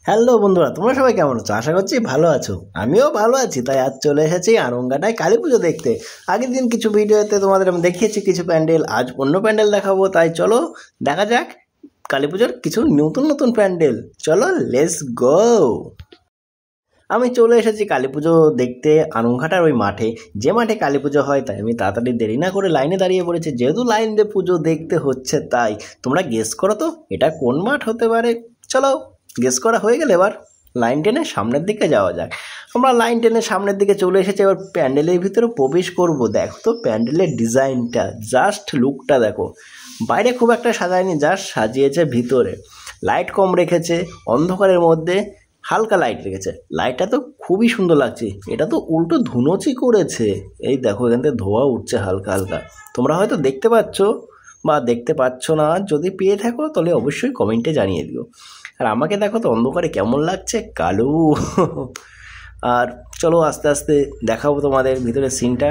Hello বন্ধুরা, তোমরা সবাই কেমন আছো? আশা করছি ভালো আছো। আমিও ভালো আছি। তাই আজ চলে এসেছি আরঙ্গাটায় কালী পুজো দেখতে। আগের দিন কিছু ভিডিওতে তোমাদের আমি দেখিয়েছি কিছু প্যান্ডেল, আজ অন্য প্যান্ডেল দেখাবো। তাই চলো দেখা যাক কালী পুজোর কিছু নতুন নতুন প্যান্ডেল। চলো লেটস গো। আমি চলে এসেছি কালী পুজো দেখতে আরংঘাটার ওই মাঠে, যে মাঠে কালী পুজো হয়। তাই আমি তাড়াতাড়ি দেরি না করে লাইনে দাঁড়িয়ে পড়েছি, যেহেতু লাইন দিয়ে পুজো দেখতে হচ্ছে। তাই তোমরা গেস করো তো এটা কোন মাঠ হতে পারে। চলো গেস করা হয়ে গেলে এবার লাইন টেনে সামনের দিকে যাওয়া যাক। আমরা লাইন টেনে সামনের দিকে চলে এসেছি, এবার প্যান্ডেলের ভিতরে প্রবেশ করব। দেখো তো প্যান্ডেলের ডিজাইনটা, জাস্ট লুকটা দেখো। বাইরে খুব একটা সাজায়নি, জাস্ট সাজিয়েছে ভিতরে। লাইট কম রেখেছে, অন্ধকারের মধ্যে হালকা লাইট রেখেছে। লাইটটা তো খুবই সুন্দর লাগছে। এটা তো উল্টো ধুনোচি করেছে। এই দেখো এখান থেকে ধোঁয়া উঠছে হালকা হালকা। তোমরা হয়তো দেখতে পাচ্ছ বা দেখতে পাচ্ছ না। যদি পেয়ে থাকো তাহলে অবশ্যই কমেন্টে জানিয়ে দিও। আর আমাকে দেখো তো অন্ধকারে কেমন লাগছে, কালো। আর চলো আস্তে আস্তে দেখাবো তোমাদের ভিতরে সিনটা।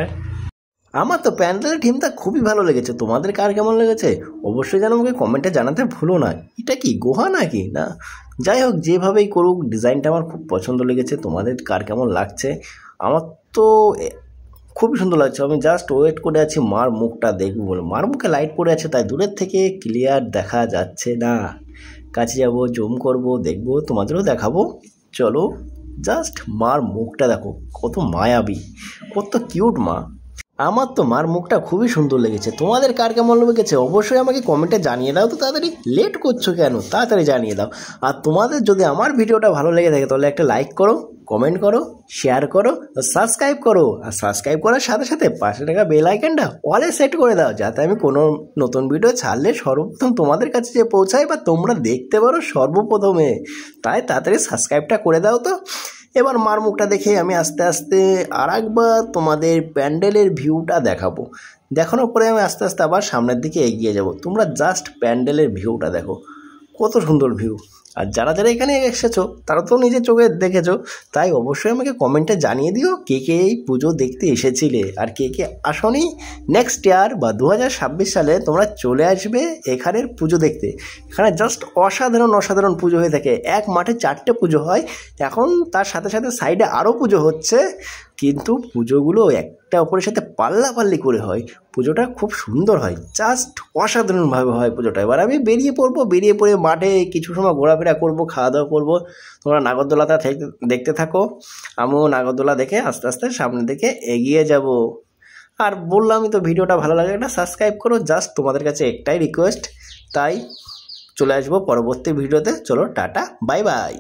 আমার তো প্যান্ডেলের থিমটা খুবই ভালো লেগেছে। তোমাদের কার কেমন লেগেছে অবশ্যই যেন আমাকে কমেন্টে জানাতে ভুলো না। এটা কি গুহা নাকি না? যাই হোক, যেভাবেই করুক ডিজাইনটা আমার খুব পছন্দ লেগেছে। তোমাদের কার কেমন লাগছে? আমার তো খুবই সুন্দর লাগছে। আমি জাস্ট ওয়েট করে আছি মার মুখটা দেখবো বলে। মার মুখে লাইট পড়ে আছে, তাই দূরের থেকে ক্লিয়ার দেখা যাচ্ছে না। কাছে যাবো, জুম করব, দেখবো, তোমাদেরও দেখাবো। চলো জাস্ট মার মুখটা দেখো, কত মায়াবী, কত কিউট মা। আমার তো মার মুখটা খুবই সুন্দর লেগেছে। তোমাদের কার কেমন লেগেছে অবশ্যই আমাকে কমেন্টে জানিয়ে দাও। তো তাড়াতাড়ি লেট করছো কেন? তাড়াতাড়ি জানিয়ে দাও। আর তোমাদের যদি আমার ভিডিওটা ভালো লেগে থাকে তাহলে একটা লাইক করো, কমেন্ট করো, শেয়ার করো, সাবস্ক্রাইব করো। আর সাবস্ক্রাইব করার সাথে সাথে পাশে থাকা বেল আইকনটা অলে সেট করে দাও, যাতে আমি কোনো নতুন ভিডিও ছাড়লে সর্বপ্রথম তোমাদের কাছে যে পৌঁছায় বা তোমরা দেখতে পারো সর্বপ্রথমে। তাই তাড়াতাড়ি সাবস্ক্রাইবটা করে দাও। তো এবার মার মুখটা দেখে আমি আস্তে আস্তে আর একবার তোমাদের প্যান্ডেলের ভিউটা দেখাবো। দেখানোর পরে আমি আস্তে আস্তে আবার সামনের দিকে এগিয়ে যাব। তোমরা জাস্ট প্যান্ডেলের ভিউটা দেখো, কত সুন্দর ভিউ। আর যারা যারা এখানে এসেছো তারা তো নিজের চোখে দেখেছো। তাই অবশ্যই আমাকে কমেন্টে জানিয়ে দিও কে কে এই পুজো দেখতে এসেছিলে আর কে কে আসনি। নেক্সট ইয়ার বা 2026 সালে তোমরা চলে আসবে এখানের পুজো দেখতে। এখানে জাস্ট অসাধারণ অসাধারণ পুজো হয়ে থাকে। এক মাঠে 4টে পুজো হয়। এখন তার সাথে সাথে সাইডে আরও পুজো হচ্ছে, কিন্তু পুজোগুলো একটা অপরের সাথে পাল্লাপাল্লি করে হয়। পুজোটা খুব সুন্দর হয়, জাস্ট অসাধারণভাবে হয় পুজোটা। এবার আমি বেরিয়ে পড়বো, বেরিয়ে পড়ে মাঠে কিছু সময় ঘোরাফেরা করবো, খাওয়া দাওয়া করবো। তোমরা নাগরদোলাটা দেখতে থাকো, আমিও নাগরদোলা দেখে আস্তে আস্তে সামনের দিকে এগিয়ে যাব। আর বললামই তো ভিডিওটা ভালো লাগে একটা সাবস্ক্রাইব করো, জাস্ট তোমাদের কাছে একটাই রিকোয়েস্ট। তাই চলে আসবো পরবর্তী ভিডিওতে। চলো টাটা, বাই বাই।